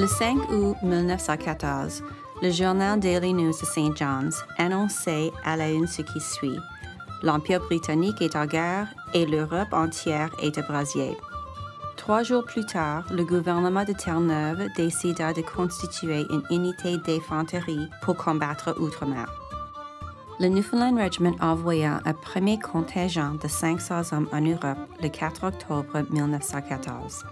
Le 5 août 1914, le journal Daily News de St. John's annonçait à la une ce qui suit. L'Empire britannique est en guerre et l'Europe entière est à brasier. 3 jours plus tard, le gouvernement de Terre-Neuve décida de constituer une unité d'infanterie pour combattre outre-mer. Le Newfoundland Regiment envoya un premier contingent de 500 hommes en Europe le 4 octobre 1914.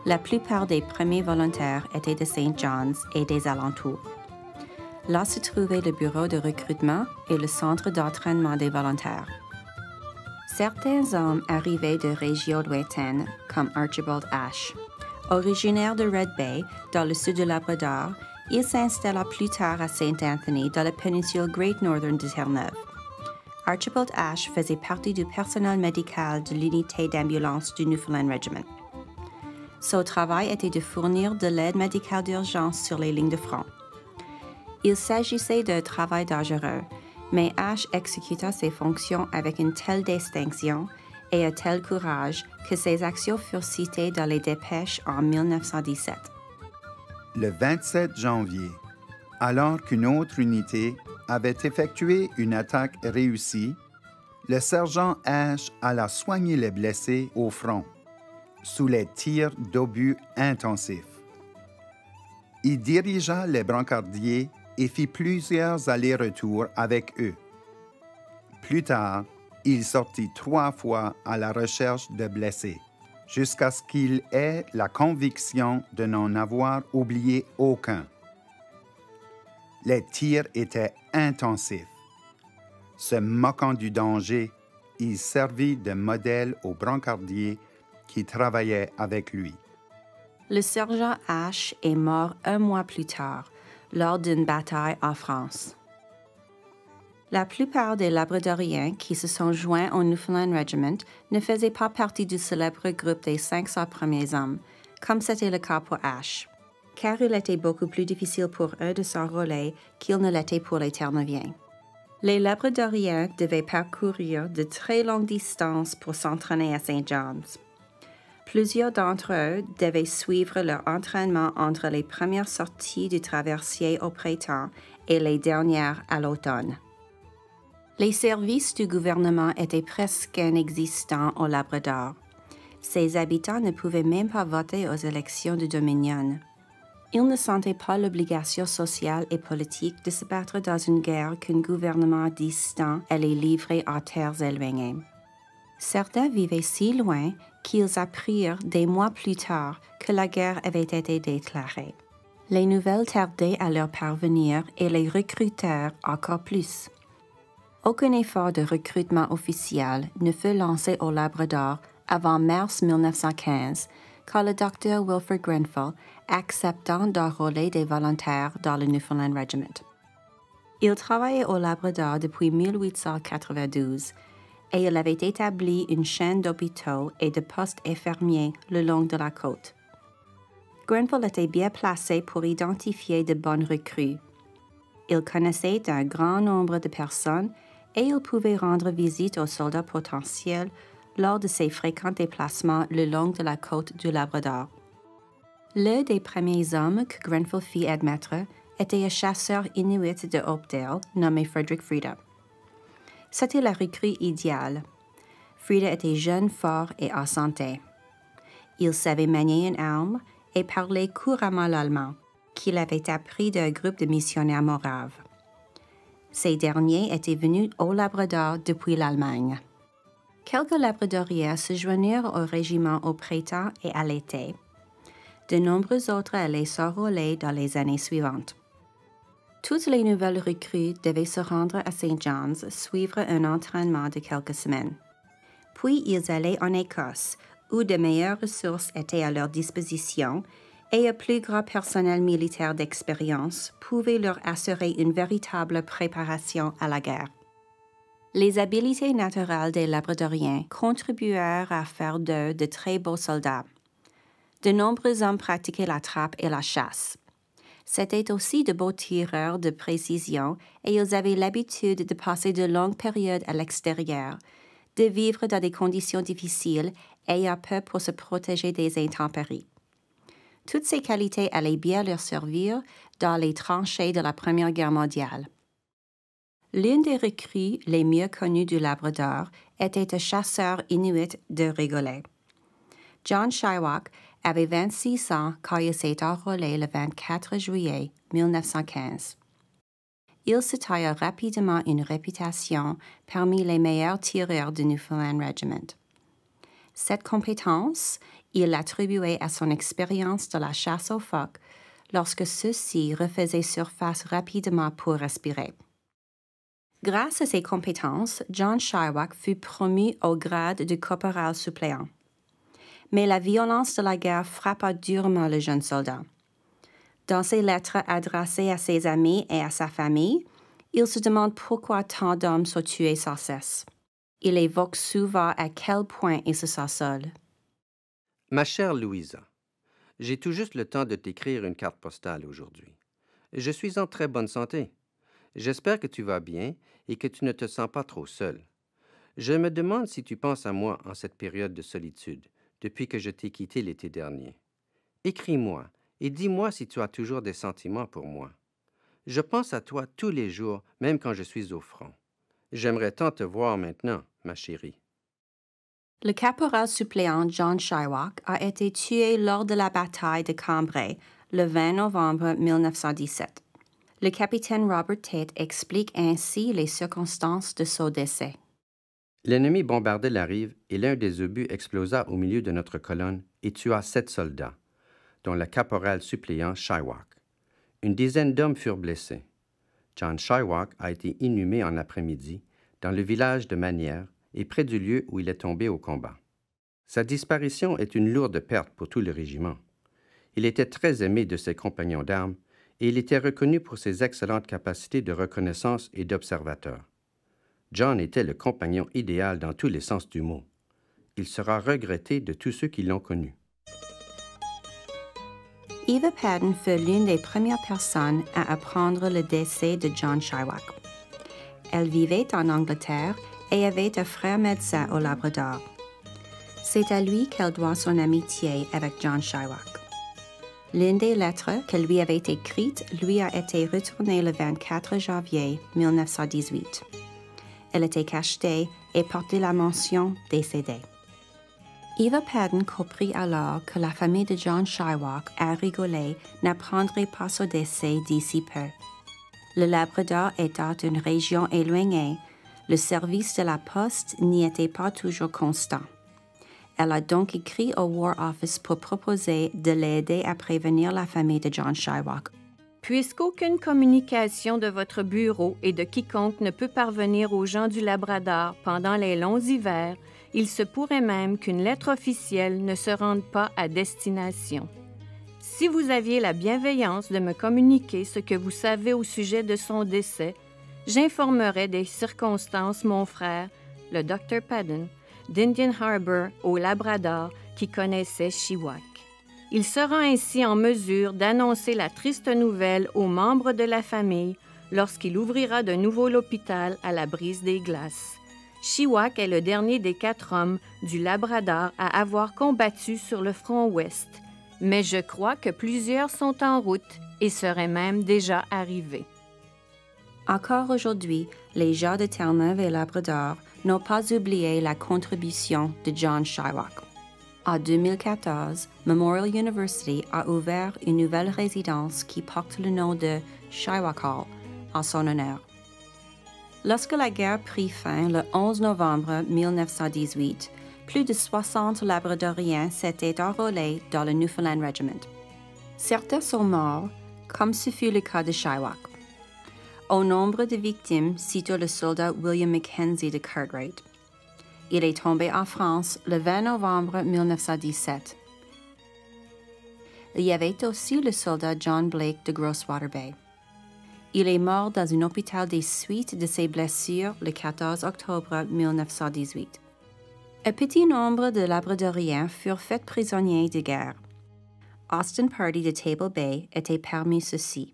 La plupart des premiers volontaires étaient de St. John's et des alentours. Là se trouvait le bureau de recrutement et le centre d'entraînement des volontaires. Certains hommes arrivaient de régions lointaines, comme Archibald Ashe. Originaire de Red Bay, dans le sud du Labrador, il s'installa plus tard à St. Anthony, dans la péninsule Great Northern de Terre-Neuve. Archibald Ashe faisait partie du personnel médical de l'unité d'ambulance du Newfoundland Regiment. Son travail était de fournir de l'aide médicale d'urgence sur les lignes de front. Il s'agissait d'un travail dangereux, mais Ashe exécuta ses fonctions avec une telle distinction et un tel courage que ses actions furent citées dans les dépêches en 1917. Le 27 janvier, alors qu'une autre unité avait effectué une attaque réussie, le sergent Ashe alla soigner les blessés au front, sous les tirs d'obus intensifs. Il dirigea les brancardiers et fit plusieurs allers-retours avec eux. Plus tard, il sortit 3 fois à la recherche de blessés, jusqu'à ce qu'il ait la conviction de n'en avoir oublié aucun. Les tirs étaient intensifs. Se moquant du danger, il servit de modèle aux brancardiers qui travaillaient avec lui. Le sergent Ashe est mort 1 mois plus tard, lors d'une bataille en France. La plupart des Labradoriens qui se sont joints au Newfoundland Regiment ne faisaient pas partie du célèbre groupe des 500 premiers hommes, comme c'était le cas pour Ashe, car il était beaucoup plus difficile pour eux de s'enrôler qu'il ne l'était pour les Terre-Neuviens. Les Labradoriens devaient parcourir de très longues distances pour s'entraîner à St. John's. Plusieurs d'entre eux devaient suivre leur entraînement entre les premières sorties du traversier au printemps et les dernières à l'automne. Les services du gouvernement étaient presque inexistants au Labrador. Ses habitants ne pouvaient même pas voter aux élections du Dominion. Ils ne sentaient pas l'obligation sociale et politique de se battre dans une guerre qu'un gouvernement distant allait livrer en terres éloignées. Certains vivaient si loin qu'ils apprirent des mois plus tard que la guerre avait été déclarée. Les nouvelles tardaient à leur parvenir et les recrutèrent encore plus. Aucun effort de recrutement officiel ne fut lancé au Labrador avant mars 1915, quand le docteur Wilfred Grenfell acceptant d'enrôler des volontaires dans le Newfoundland Regiment. Il travaillait au Labrador depuis 1892 et il avait établi une chaîne d'hôpitaux et de postes infirmiers le long de la côte. Grenfell était bien placé pour identifier de bonnes recrues. Il connaissait un grand nombre de personnes et il pouvait rendre visite aux soldats potentiels lors de ses fréquents déplacements le long de la côte du Labrador. L'un des premiers hommes que Grenfell fit admettre était un chasseur inuit de Hopedale nommé Frederick Freda. C'était la recrue idéale. Freda était jeune, fort et en santé. Il savait manier une arme et parlait couramment l'allemand, qu'il avait appris d'un groupe de missionnaires moraves. Ces derniers étaient venus au Labrador depuis l'Allemagne. Quelques Labradoriens se joignirent au régiment au printemps et à l'été. De nombreux autres allaient s'enrôler dans les années suivantes. Toutes les nouvelles recrues devaient se rendre à St. John's suivre un entraînement de quelques semaines. Puis ils allaient en Écosse, où de meilleures ressources étaient à leur disposition et un plus grand personnel militaire d'expérience pouvait leur assurer une véritable préparation à la guerre. Les habiletés naturelles des Labradoriens contribuèrent à faire d'eux de très beaux soldats. De nombreux hommes pratiquaient la trappe et la chasse. C'étaient aussi de beaux tireurs de précision et ils avaient l'habitude de passer de longues périodes à l'extérieur, de vivre dans des conditions difficiles et à peu pour se protéger des intempéries. Toutes ces qualités allaient bien leur servir dans les tranchées de la Première Guerre mondiale. L'une des recrues les mieux connues du Labrador était un chasseur inuit de Rigolets. John Shylock avait 26 ans quand il s'est enrôlé le 24 juillet 1915. Il se tailla rapidement une réputation parmi les meilleurs tireurs du Newfoundland Regiment. Cette compétence, il l'attribuait à son expérience de la chasse aux phoques lorsque ceux-ci refaisaient surface rapidement pour respirer. Grâce à ses compétences, John Shylock fut promu au grade de caporal suppléant. Mais la violence de la guerre frappa durement le jeune soldat. Dans ses lettres adressées à ses amis et à sa famille, il se demande pourquoi tant d'hommes sont tués sans cesse. Il évoque souvent à quel point il se sent seul. Ma chère Louisa, j'ai tout juste le temps de t'écrire une carte postale aujourd'hui. Je suis en très bonne santé. J'espère que tu vas bien et que tu ne te sens pas trop seul. Je me demande si tu penses à moi en cette période de solitude, depuis que je t'ai quitté l'été dernier. Écris-moi et dis-moi si tu as toujours des sentiments pour moi. Je pense à toi tous les jours, même quand je suis au front. J'aimerais tant te voir maintenant, ma chérie. Le caporal suppléant John Shylock a été tué lors de la bataille de Cambrai le 20 novembre 1917. Le capitaine Robert Tate explique ainsi les circonstances de son décès. L'ennemi bombardait la rive et l'un des obus explosa au milieu de notre colonne et tua 7 soldats, dont le caporal suppléant Shylock. Une dizaine d'hommes furent blessés. John Shylock a été inhumé en après-midi dans le village de Manière et près du lieu où il est tombé au combat. Sa disparition est une lourde perte pour tout le régiment. Il était très aimé de ses compagnons d'armes et il était reconnu pour ses excellentes capacités de reconnaissance et d'observateur. John était le compagnon idéal dans tous les sens du mot. Il sera regretté de tous ceux qui l'ont connu. Eva Padden fut l'une des premières personnes à apprendre le décès de John Shylock. Elle vivait en Angleterre et avait un frère médecin au Labrador. C'est à lui qu'elle doit son amitié avec John Shylock. L'une des lettres qu'elle lui avait écrites lui a été retournée le 24 janvier 1918. Elle était cachetée et portait la mention « décédé ». Eva Padden comprit alors que la famille de John Shylock à Rigolets n'apprendrait pas son décès d'ici peu. Le Labrador étant une région éloignée, le service de la poste n'y était pas toujours constant. Elle a donc écrit au War Office pour proposer de l'aider à prévenir la famille de John Shylock. Puisqu'aucune communication de votre bureau et de quiconque ne peut parvenir aux gens du Labrador pendant les longs hivers, il se pourrait même qu'une lettre officielle ne se rende pas à destination. Si vous aviez la bienveillance de me communiquer ce que vous savez au sujet de son décès, j'informerai des circonstances mon frère, le Dr. Padden, d'Indian Harbor au Labrador, qui connaissait Shylock. Il sera ainsi en mesure d'annoncer la triste nouvelle aux membres de la famille lorsqu'il ouvrira de nouveau l'hôpital à la brise des glaces. Shylock est le dernier des 4 hommes du Labrador à avoir combattu sur le front ouest, mais je crois que plusieurs sont en route et seraient même déjà arrivés. Encore aujourd'hui, les gens de Terre-Neuve et Labrador n'ont pas oublié la contribution de John Shylock. En 2014, Memorial University a ouvert une nouvelle résidence qui porte le nom de Shylock Hall en son honneur. Lorsque la guerre prit fin le 11 novembre 1918, plus de 60 Labradoriens s'étaient enrôlés dans le Newfoundland Regiment. Certains sont morts, comme ce fut le cas de Shylock. Au nombre de victimes, citons le soldat William Mackenzie de Cartwright. Il est tombé en France le 20 novembre 1917. Il y avait aussi le soldat John Blake de Grosswater Bay. Il est mort dans un hôpital des suites de ses blessures le 14 octobre 1918. Un petit nombre de Labradoriens furent faits prisonniers de guerre. Austin Party de Table Bay était parmi ceux-ci.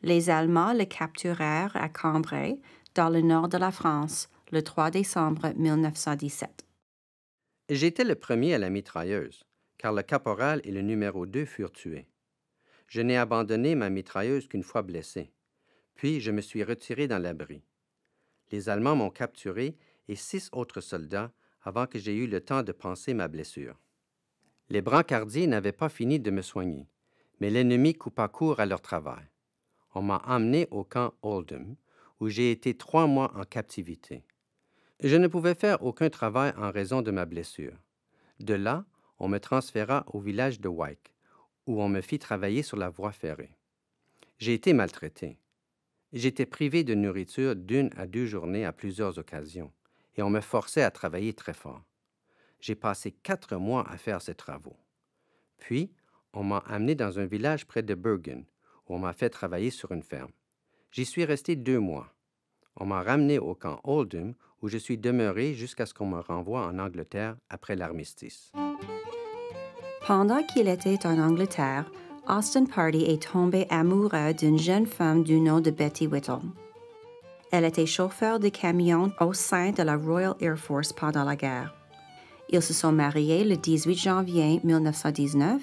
Les Allemands le capturèrent à Cambrai, dans le nord de la France, le 3 décembre 1917. J'étais le premier à la mitrailleuse, car le caporal et le numéro 2 furent tués. Je n'ai abandonné ma mitrailleuse qu'une fois blessé, puis je me suis retiré dans l'abri. Les Allemands m'ont capturé et 6 autres soldats avant que j'aie eu le temps de panser ma blessure. Les brancardiers n'avaient pas fini de me soigner, mais l'ennemi coupa court à leur travail. On m'a emmené au camp Oldham, où j'ai été 3 mois en captivité. Je ne pouvais faire aucun travail en raison de ma blessure. De là, on me transféra au village de Wyke, où on me fit travailler sur la voie ferrée. J'ai été maltraité. J'étais privé de nourriture d'1 à 2 journées à plusieurs occasions, et on me forçait à travailler très fort. J'ai passé 4 mois à faire ces travaux. Puis, on m'a amené dans un village près de Bergen, où on m'a fait travailler sur une ferme. J'y suis resté 2 mois. On m'a ramené au camp Oldham, où je suis demeuré jusqu'à ce qu'on me renvoie en Angleterre après l'armistice. Pendant qu'il était en Angleterre, Austin Party est tombé amoureux d'une jeune femme du nom de Betty Whittle. Elle était chauffeur de camion au sein de la Royal Air Force pendant la guerre. Ils se sont mariés le 18 janvier 1919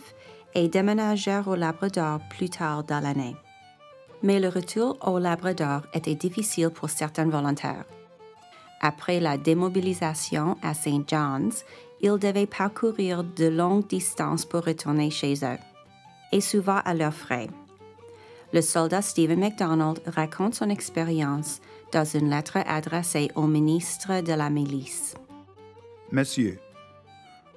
et déménagèrent au Labrador plus tard dans l'année. Mais le retour au Labrador était difficile pour certains volontaires. Après la démobilisation à St. John's, ils devaient parcourir de longues distances pour retourner chez eux, et souvent à leurs frais. Le soldat Stephen MacDonald raconte son expérience dans une lettre adressée au ministre de la Milice. Monsieur,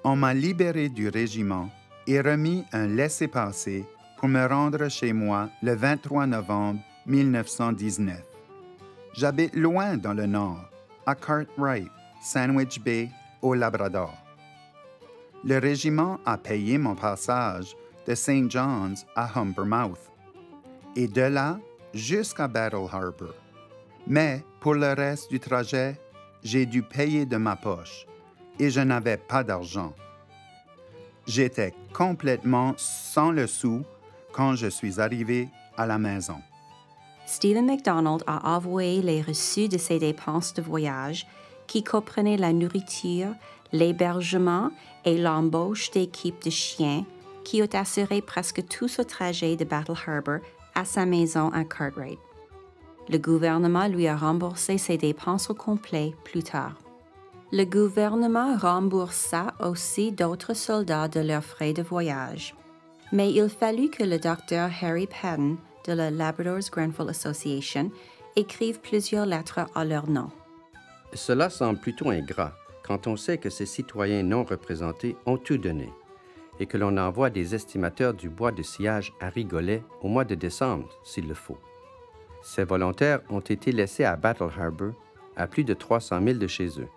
on m'a libéré du régiment et remis un laissez-passer pour me rendre chez moi le 23 novembre 1919. J'habite loin dans le nord, à Cartwright, Sandwich Bay, au Labrador. Le régiment a payé mon passage de St. John's à Humbermouth et de là jusqu'à Battle Harbour. Mais pour le reste du trajet, j'ai dû payer de ma poche et je n'avais pas d'argent. J'étais complètement sans le sou quand je suis arrivé à la maison. Stephen MacDonald a avoué les reçus de ses dépenses de voyage qui comprenaient la nourriture, l'hébergement et l'embauche d'équipes de chiens qui ont assuré presque tout ce trajet de Battle Harbour à sa maison à Cartwright. Le gouvernement lui a remboursé ses dépenses au complet plus tard. Le gouvernement remboursa aussi d'autres soldats de leurs frais de voyage. Mais il fallut que le docteur Harry Patton de la Labrador's Grenfell Association écrive plusieurs lettres à leur nom. Cela semble plutôt ingrat quand on sait que ces citoyens non représentés ont tout donné et que l'on envoie des estimateurs du bois de sciage à Rigolet au mois de décembre, s'il le faut. Ces volontaires ont été laissés à Battle Harbour, à plus de 300 000 de chez eux,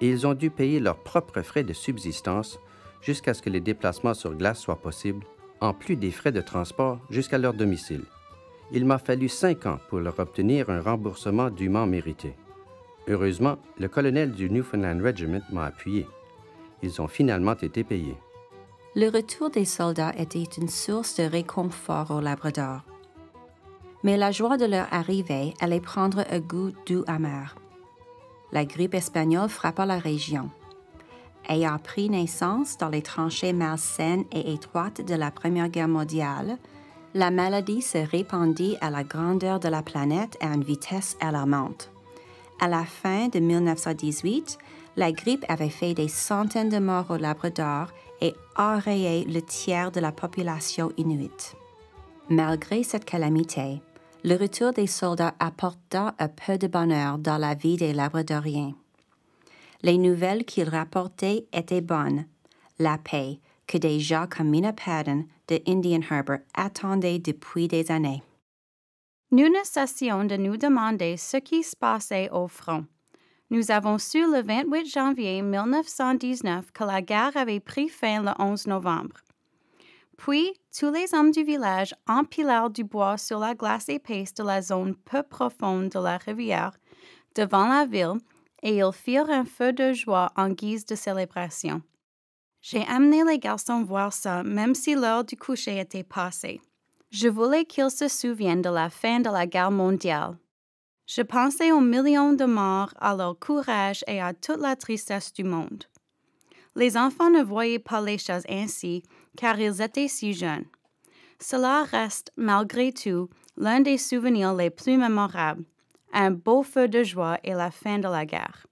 et ils ont dû payer leurs propres frais de subsistance jusqu'à ce que les déplacements sur glace soient possibles, en plus des frais de transport jusqu'à leur domicile. Il m'a fallu 5 ans pour leur obtenir un remboursement dûment mérité. Heureusement, le colonel du Newfoundland Regiment m'a appuyé. Ils ont finalement été payés. Le retour des soldats était une source de réconfort au Labrador. Mais la joie de leur arrivée allait prendre un goût doux amer. La grippe espagnole frappa la région. Ayant pris naissance dans les tranchées malsaines et étroites de la Première Guerre mondiale, la maladie se répandit à la grandeur de la planète à une vitesse alarmante. À la fin de 1918, la grippe avait fait des centaines de morts au Labrador et enrayé le tiers de la population inuite. Malgré cette calamité, le retour des soldats apporta un peu de bonheur dans la vie des Labradoriens. Les nouvelles qu'ils rapportaient étaient bonnes, la paix que des gens comme Mina Patton de Indian Harbour attendaient depuis des années. Nous ne cessions de nous demander ce qui se passait au front. Nous avons su le 28 janvier 1919 que la guerre avait pris fin le 11 novembre. Puis, tous les hommes du village empilèrent du bois sur la glace épaisse de la zone peu profonde de la rivière devant la ville et ils firent un feu de joie en guise de célébration. J'ai amené les garçons voir ça, même si l'heure du coucher était passée. Je voulais qu'ils se souviennent de la fin de la guerre mondiale. Je pensais aux millions de morts, à leur courage et à toute la tristesse du monde. Les enfants ne voyaient pas les choses ainsi, car ils étaient si jeunes. Cela reste, malgré tout, l'un des souvenirs les plus mémorables, un beau feu de joie et la fin de la guerre.